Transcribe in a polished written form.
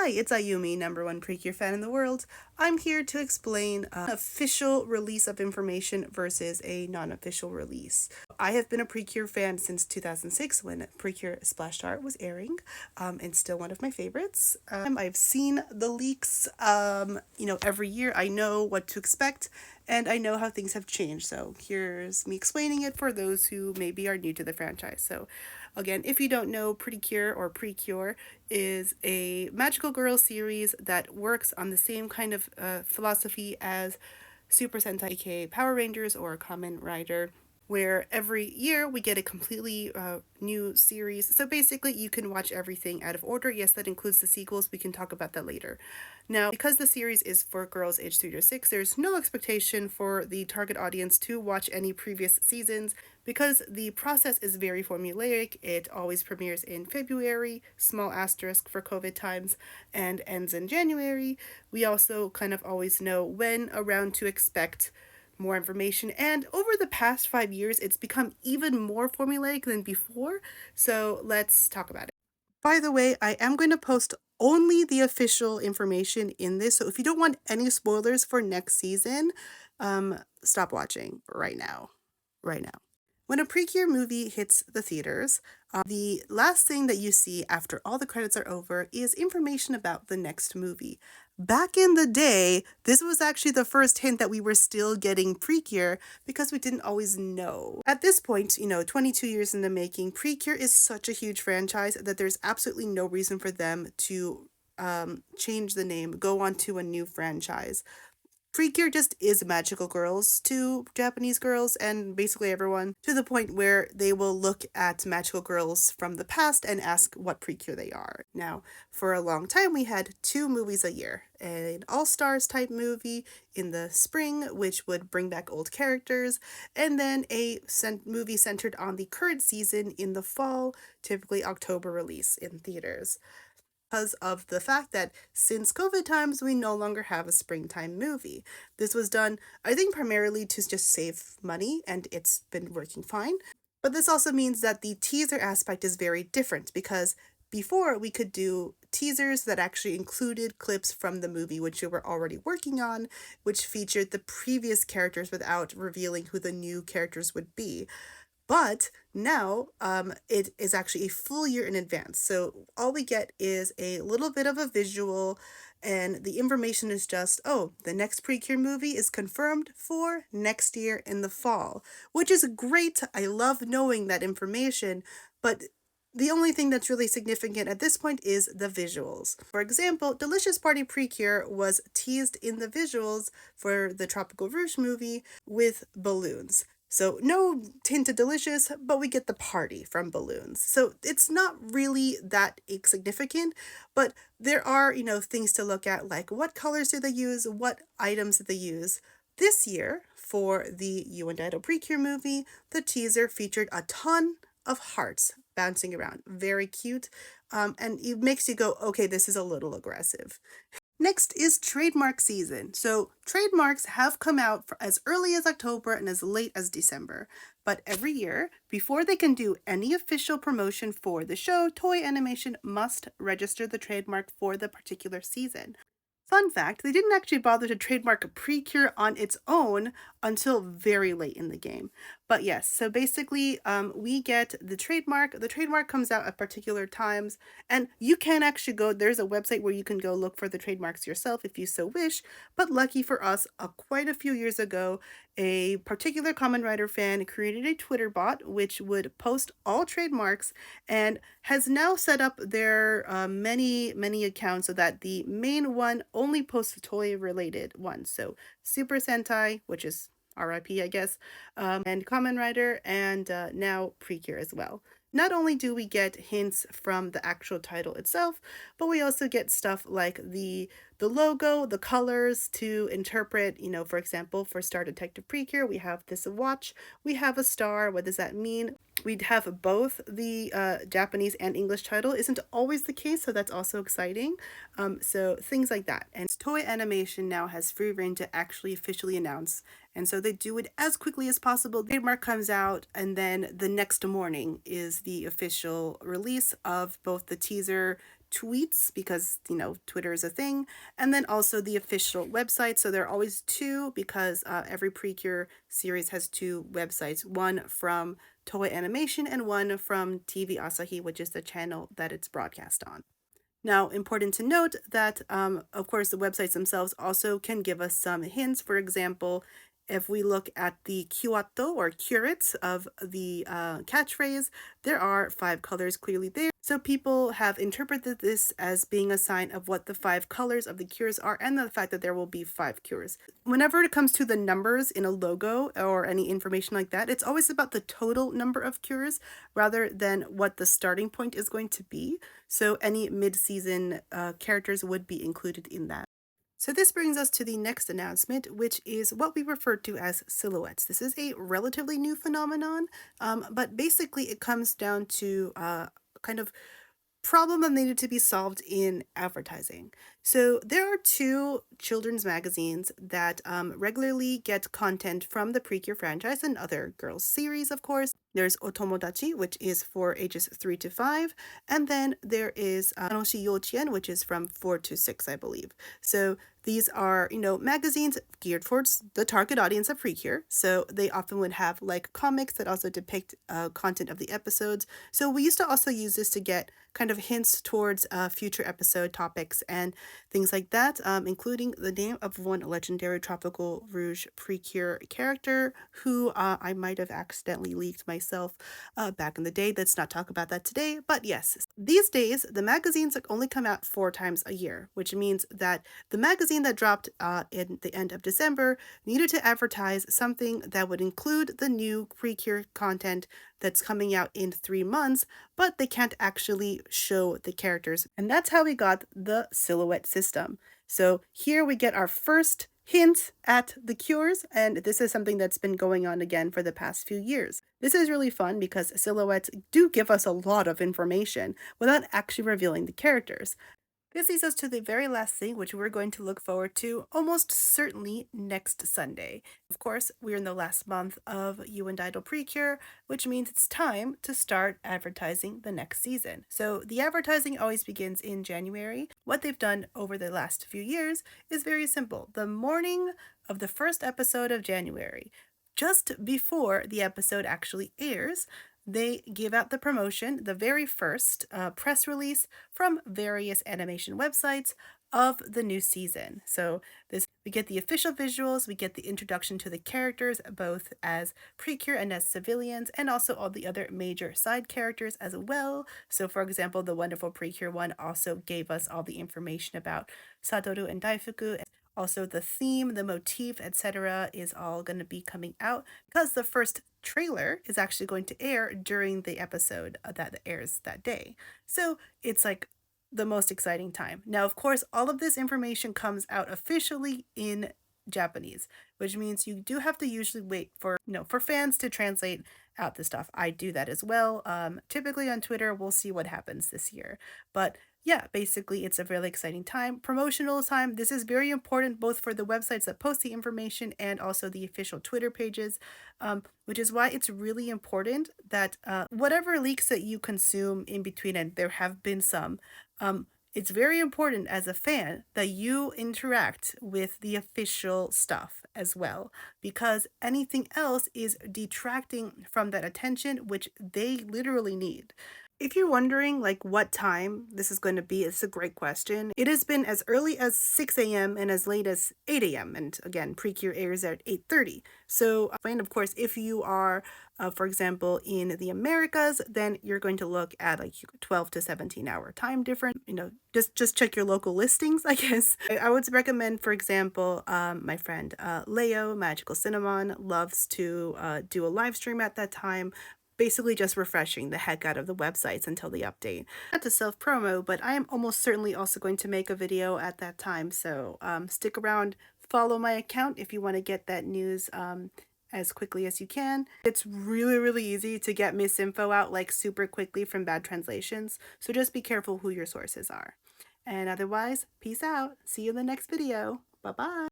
Hi, it's Ayumi, #1 PreCure fan in the world. I'm here to explain an official release of information versus a non-official release. I have been a PreCure fan since 2006 when PreCure Splashed Art was airing, and still one of my favorites. I've seen the leaks, every year. I know what to expect, and I know how things have changed. So here's me explaining it for those who maybe are new to the franchise. So again, if you don't know, PreCure or PreCure is a magical girl series that works on the same kind of philosophy as Super Sentai, aka Power Rangers or Kamen Rider, where every year we get a completely new series. So basically, you can watch everything out of order. Yes, that includes the sequels. We can talk about that later. Now, because the series is for girls aged 3 to 6, there's no expectation for the target audience to watch any previous seasons because the process is very formulaic. It always premieres in February, small asterisk for COVID times, and ends in January. We also kind of always know when around to expect more information, and over the past 5 years it's become even more formulaic than before, so let's talk about it. By the way, I am going to post only the official information in this, so if you don't want any spoilers for next season, stop watching right now. When a PreCure movie hits the theaters, the last thing that you see after all the credits are over is information about the next movie. Back in the day, this was actually the first hint that we were still getting PreCure because we didn't always know. At this point, 22 years in the making, PreCure is such a huge franchise that there's absolutely no reason for them to change the name, go on to a new franchise. PreCure just is magical girls to Japanese girls and basically everyone, to the point where they will look at magical girls from the past and ask what PreCure they are. Now, for a long time, we had 2 movies a year. An all-stars type movie in the spring, which would bring back old characters, and then a movie centered on the current season in the fall, typically October release in theaters, because of the fact that since COVID times, we no longer have a springtime movie. This was done, I think, primarily to just save money, and it's been working fine. But this also means that the teaser aspect is very different because before we could do teasers that actually included clips from the movie which we were already working on, which featured the previous characters without revealing who the new characters would be. But now it is actually a full year in advance. So all we get is a little bit of a visual, and the information is just, oh, the next PreCure movie is confirmed for next year in the fall, which is great. I love knowing that information, but the only thing that's really significant at this point is the visuals. For example, Delicious Party PreCure was teased in the visuals for the Tropical Rouge movie with balloons. So no Tinted Delicious, but we get the party from balloons. So it's not really that significant, but there are, things to look at, like what colors do they use, what items did they use. This year, for the You and Idol PreCure movie, the teaser featured a ton of hearts bouncing around. Very cute, and it makes you go, okay, this is a little aggressive. Next is trademark season. So trademarks have come out for as early as October and as late as December. But every year, before they can do any official promotion for the show, Toei Animation must register the trademark for the particular season. Fun fact, they didn't actually bother to trademark PreCure on its own until very late in the game. But yes, so basically we get the trademark. The trademark comes out at particular times, and you can actually go, there's a website where you can go look for the trademarks yourself if you so wish. But lucky for us, quite a few years ago, a particular Kamen Rider fan created a Twitter bot which would post all trademarks and has now set up their many accounts so that the main one only posts the toy related ones. So Super Sentai, which is RIP, I guess, and Kamen Rider, and now PreCure as well. Not only do we get hints from the actual title itself, but we also get stuff like the logo, the colors to interpret, for example, for Star Detective PreCure, we have this watch, we have a star. What does that mean? We'd have both the Japanese and English title. Isn't always the case, so that's also exciting. So things like that. And Toei Animation now has free reign to actually officially announce, and so they do it as quickly as possible. The trademark comes out, and then the next morning is the official release of both the teaser tweets because, Twitter is a thing, and then also the official website. So there are always two because every PreCure series has two websites, one from Toei Animation and one from TV Asahi, which is the channel that it's broadcast on. Now, important to note that, of course, the websites themselves also can give us some hints. For example, if we look at the Kyoto or curates of the catchphrase, there are 5 colors clearly there. So people have interpreted this as being a sign of what the 5 colors of the cures are and the fact that there will be 5 cures. Whenever it comes to the numbers in a logo or any information like that, it's always about the total number of cures rather than what the starting point is going to be. So any mid-season characters would be included in that. So this brings us to the next announcement, which is what we refer to as silhouettes. This is a relatively new phenomenon, but basically it comes down to kind of problem that needed to be solved in advertising. So there are 2 children's magazines that regularly get content from the PreCure franchise and other girls series, of course. There's Otomodachi, which is for ages 3 to 5, and then there is Anoshi Youchien, which is from 4 to 6, I believe. So these are, magazines geared towards the target audience of PreCure. So they often would have like comics that also depict content of the episodes. So we used to also use this to get kind of hints towards future episode topics and things like that, including the name of one legendary Tropical Rouge PreCure character who I might have accidentally leaked myself back in the day. Let's not talk about that today. But yes, these days, the magazines only come out 4 times a year, which means that the magazine that dropped in the end of December needed to advertise something that would include the new PreCure content that's coming out in 3 months, but they can't actually show the characters. And that's how we got the silhouette system. So here we get our first hint at the cures, and this is something that's been going on again for the past few years. This is really fun because silhouettes do give us a lot of information without actually revealing the characters. This leads us to the very last thing, which we're going to look forward to almost certainly next Sunday. Of course, we're in the last month of You and Idol PreCure, which means it's time to start advertising the next season. So the advertising always begins in January. What they've done over the last few years is very simple. The morning of the first episode of January, just before the episode actually airs, they give out the promotion, the very first press release from various animation websites of the new season. So we get the official visuals, we get the introduction to the characters, both as PreCure and as civilians, and also all the other major side characters as well. So for example, the wonderful PreCure one also gave us all the information about Satoru and Daifuku. Also the theme, the motif, etc. is all going to be coming out because the first trailer is actually going to air during the episode that airs that day. So it's like the most exciting time. Now, of course, all of this information comes out officially in Japanese, which means you do have to usually wait for, for fans to translate out the stuff. I do that as well. Typically on Twitter, we'll see what happens this year. But yeah, basically it's a really exciting time, promotional time. This is very important both for the websites that post the information and also the official Twitter pages, which is why it's really important that whatever leaks that you consume in between, and there have been some, it's very important as a fan that you interact with the official stuff as well, because anything else is detracting from that attention, which they literally need. If you're wondering what time this is going to be, it's a great question. It has been as early as 6 a.m. and as late as 8 a.m. And again, PreCure airs at 8:30. So, and of course, if you are, for example, in the Americas, then you're going to look at 12 to 17-hour time difference. Just check your local listings, I guess. I would recommend, for example, my friend Leo, Magical Cinnamon, loves to do a live stream at that time, basically just refreshing the heck out of the websites until the update. Not to self-promo, but I am almost certainly also going to make a video at that time, so stick around, follow my account if you want to get that news as quickly as you can. It's really, really easy to get misinfo out super quickly from bad translations, so just be careful who your sources are. And otherwise, peace out. See you in the next video. Bye-bye.